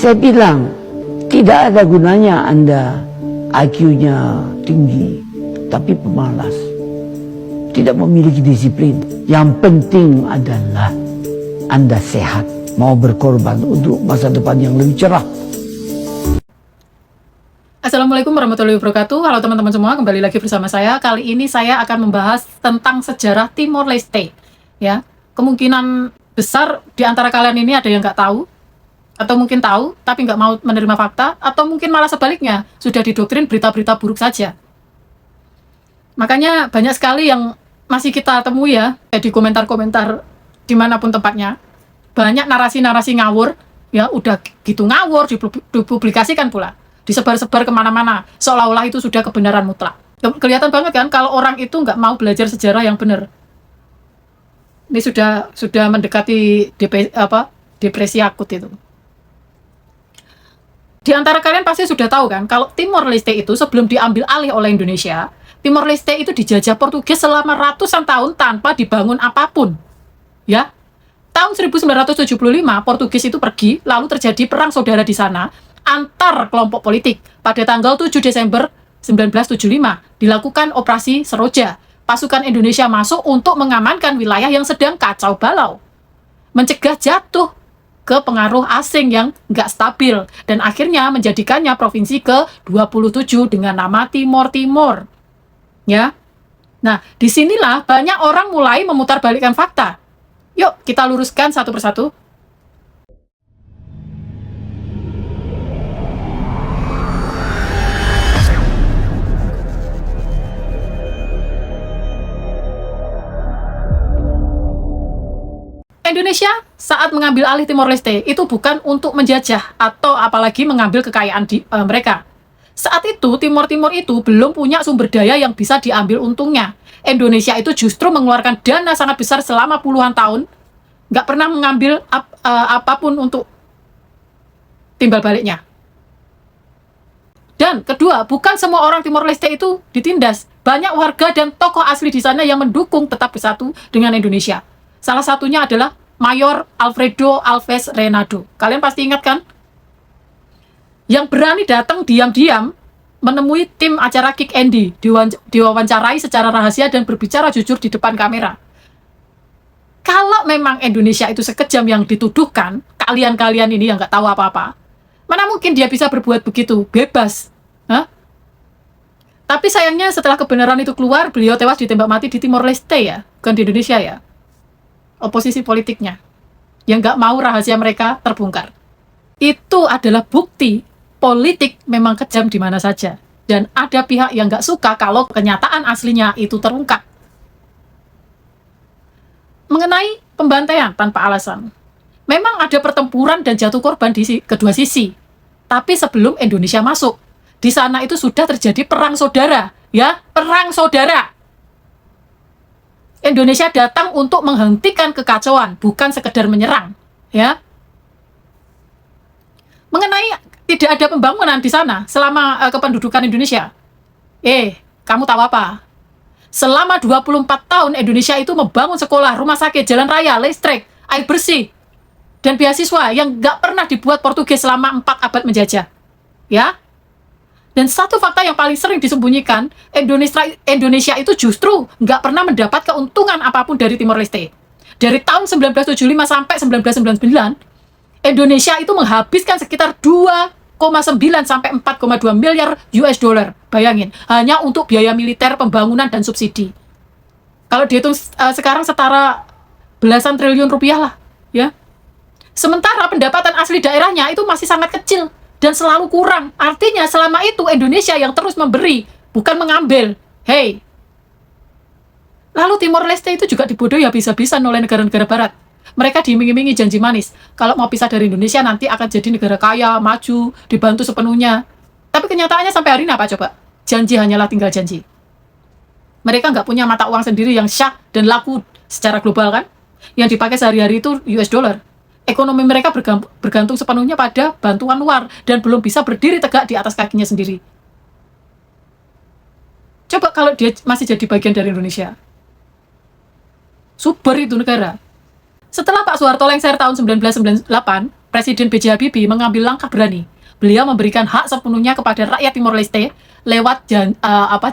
Saya bilang, tidak ada gunanya Anda IQ-nya tinggi, tapi pemalas, tidak memiliki disiplin. Yang penting adalah Anda sehat, mau berkorban untuk masa depan yang lebih cerah. Assalamualaikum warahmatullahi wabarakatuh. Halo teman-teman semua, kembali lagi bersama saya. Kali ini saya akan membahas tentang sejarah Timor Leste. Ya, kemungkinan besar di antara kalian ini ada yang nggak tahu, atau mungkin tahu tapi nggak mau menerima fakta, atau mungkin malah sebaliknya sudah didoktrin berita-berita buruk saja. Makanya banyak sekali yang masih kita temui ya, di komentar-komentar dimanapun tempatnya, banyak narasi-narasi ngawur, ya udah gitu ngawur dipublikasikan pula, disebar-sebar kemana-mana, seolah-olah itu sudah kebenaran mutlak. Kelihatan banget kan kalau orang itu nggak mau belajar sejarah yang benar. Ini sudah mendekati depresi akut itu. Di antara kalian pasti sudah tahu kan, kalau Timor Leste itu sebelum diambil alih oleh Indonesia, Timor Leste itu dijajah Portugis selama ratusan tahun tanpa dibangun apapun. Ya, tahun 1975 Portugis itu pergi, lalu terjadi perang saudara di sana antar kelompok politik. Pada tanggal 7 Desember 1975 dilakukan operasi Seroja. Pasukan Indonesia masuk untuk mengamankan wilayah yang sedang kacau balau, mencegah jatuh ke pengaruh asing yang nggak stabil, dan akhirnya menjadikannya provinsi ke-27 dengan nama Timor Timur. Ya, nah disinilah banyak orang mulai memutarbalikkan fakta. Yuk kita luruskan satu persatu. Indonesia saat mengambil alih Timor Leste itu bukan untuk menjajah atau apalagi mengambil kekayaan mereka. Saat itu Timor Timur itu belum punya sumber daya yang bisa diambil untungnya. Indonesia itu justru mengeluarkan dana sangat besar selama puluhan tahun, nggak pernah mengambil apapun untuk timbal baliknya. Dan kedua, bukan semua orang Timor Leste itu ditindas. Banyak warga dan tokoh asli di sana yang mendukung tetap bersatu dengan Indonesia. Salah satunya adalah Mayor Alfredo Alves Reynado. Kalian pasti ingat kan? Yang berani datang diam-diam menemui tim acara Kick Andy, diwawancarai secara rahasia dan berbicara jujur di depan kamera. Kalau memang Indonesia itu sekejam yang dituduhkan, kalian-kalian ini yang nggak tahu apa-apa, mana mungkin dia bisa berbuat begitu, bebas? Hah? Tapi sayangnya setelah kebenaran itu keluar, beliau tewas ditembak mati di Timor Leste ya, bukan di Indonesia ya. Oposisi politiknya yang nggak mau rahasia mereka terbongkar. Itu adalah bukti politik memang kejam di mana saja, dan ada pihak yang nggak suka kalau kenyataan aslinya itu terungkap. Mengenai pembantaian tanpa alasan, memang ada pertempuran dan jatuh korban di kedua sisi. Tapi sebelum Indonesia masuk, di sana itu sudah terjadi perang saudara, ya, perang saudara. Indonesia datang untuk menghentikan kekacauan, bukan sekedar menyerang, ya. Mengenai tidak ada pembangunan di sana selama kependudukan Indonesia. Kamu tahu apa? Selama 24 tahun Indonesia itu membangun sekolah, rumah sakit, jalan raya, listrik, air bersih, dan beasiswa yang nggak pernah dibuat Portugis selama 4 abad menjajah. Ya. Dan satu fakta yang paling sering disembunyikan, Indonesia itu justru nggak pernah mendapat keuntungan apapun dari Timor Leste. Dari tahun 1975 sampai 1999, Indonesia itu menghabiskan sekitar 2,9 sampai 4,2 miliar US dollar. Bayangin, hanya untuk biaya militer, pembangunan, dan subsidi. Kalau dihitung sekarang setara belasan triliun rupiah lah, ya. Sementara pendapatan asli daerahnya itu masih sangat kecil dan selalu kurang. Artinya selama itu Indonesia yang terus memberi, bukan mengambil. Hey. Lalu Timor Leste itu juga dibodohi habis-habisan oleh negara-negara barat. Mereka diiming-imingi janji manis. Kalau mau pisah dari Indonesia nanti akan jadi negara kaya, maju, dibantu sepenuhnya. Tapi kenyataannya sampai hari ini apa coba? Janji hanyalah tinggal janji. Mereka nggak punya mata uang sendiri yang syah dan laku secara global kan? Yang dipakai sehari-hari itu US dollar. Ekonomi mereka bergantung sepenuhnya pada bantuan luar dan belum bisa berdiri tegak di atas kakinya sendiri. Coba kalau dia masih jadi bagian dari Indonesia. Subur itu negara. Setelah Pak Soeharto lengser tahun 1998, Presiden B.J. Habibie mengambil langkah berani. Beliau memberikan hak sepenuhnya kepada rakyat Timor Leste lewat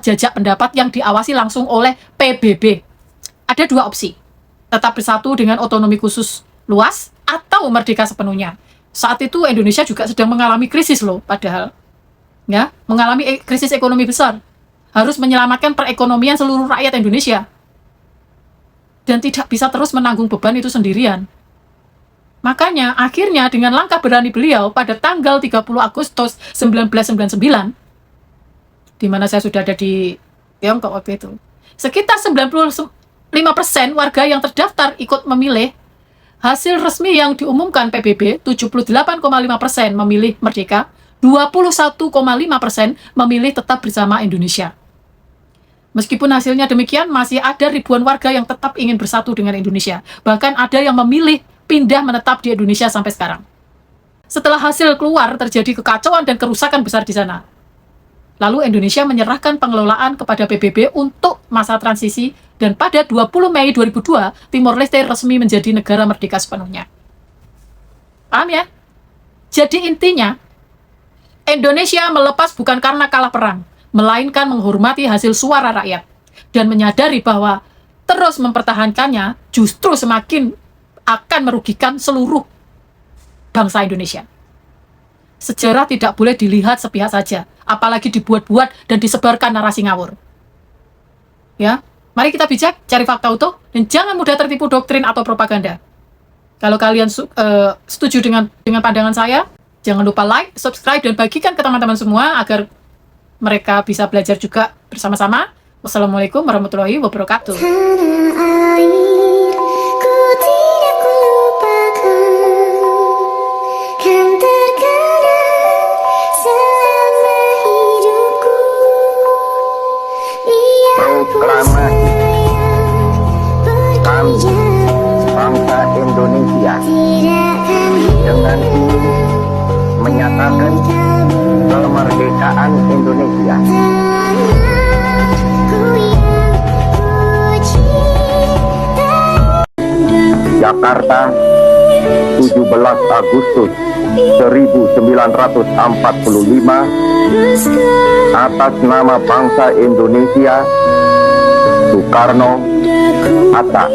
jajak pendapat yang diawasi langsung oleh PBB. Ada dua opsi, tetap bersatu dengan otonomi khusus luas atau merdeka sepenuhnya. Saat itu Indonesia juga sedang mengalami krisis loh, padahal ya, mengalami krisis ekonomi besar. Harus menyelamatkan perekonomian seluruh rakyat Indonesia. Dan tidak bisa terus menanggung beban itu sendirian. Makanya akhirnya dengan langkah berani beliau pada tanggal 30 Agustus 1999, di mana saya sudah ada di Tiongkok waktu itu, sekitar 95% warga yang terdaftar ikut memilih. Hasil resmi yang diumumkan PBB, 78,5% memilih merdeka, 21,5% memilih tetap bersama Indonesia. Meskipun hasilnya demikian, masih ada ribuan warga yang tetap ingin bersatu dengan Indonesia. Bahkan ada yang memilih pindah menetap di Indonesia sampai sekarang. Setelah hasil keluar, terjadi kekacauan dan kerusakan besar di sana. Lalu Indonesia menyerahkan pengelolaan kepada PBB untuk masa transisi, dan pada 20 Mei 2002, Timor Leste resmi menjadi negara merdeka sepenuhnya. Paham ya? Jadi intinya, Indonesia melepas bukan karena kalah perang, melainkan menghormati hasil suara rakyat, dan menyadari bahwa terus mempertahankannya justru semakin akan merugikan seluruh bangsa Indonesia. Sejarah tidak boleh dilihat sepihak saja, apalagi dibuat-buat dan disebarkan narasi ngawur. Ya, mari kita bijak, cari fakta utuh, dan jangan mudah tertipu doktrin atau propaganda. Kalau kalian setuju dengan pandangan saya, jangan lupa like, subscribe, dan bagikan ke teman-teman semua agar mereka bisa belajar juga bersama-sama. Wassalamualaikum warahmatullahi wabarakatuh. Tanah air, ku tidak kulupakan, kan terkenang selama hidupku. Proklamasi kami bangsa Indonesia dengan ini menyatakan kemerdekaan Indonesia. Jakarta, 17 Agustus 1945, atas nama bangsa Indonesia, Soekarno, Hatta.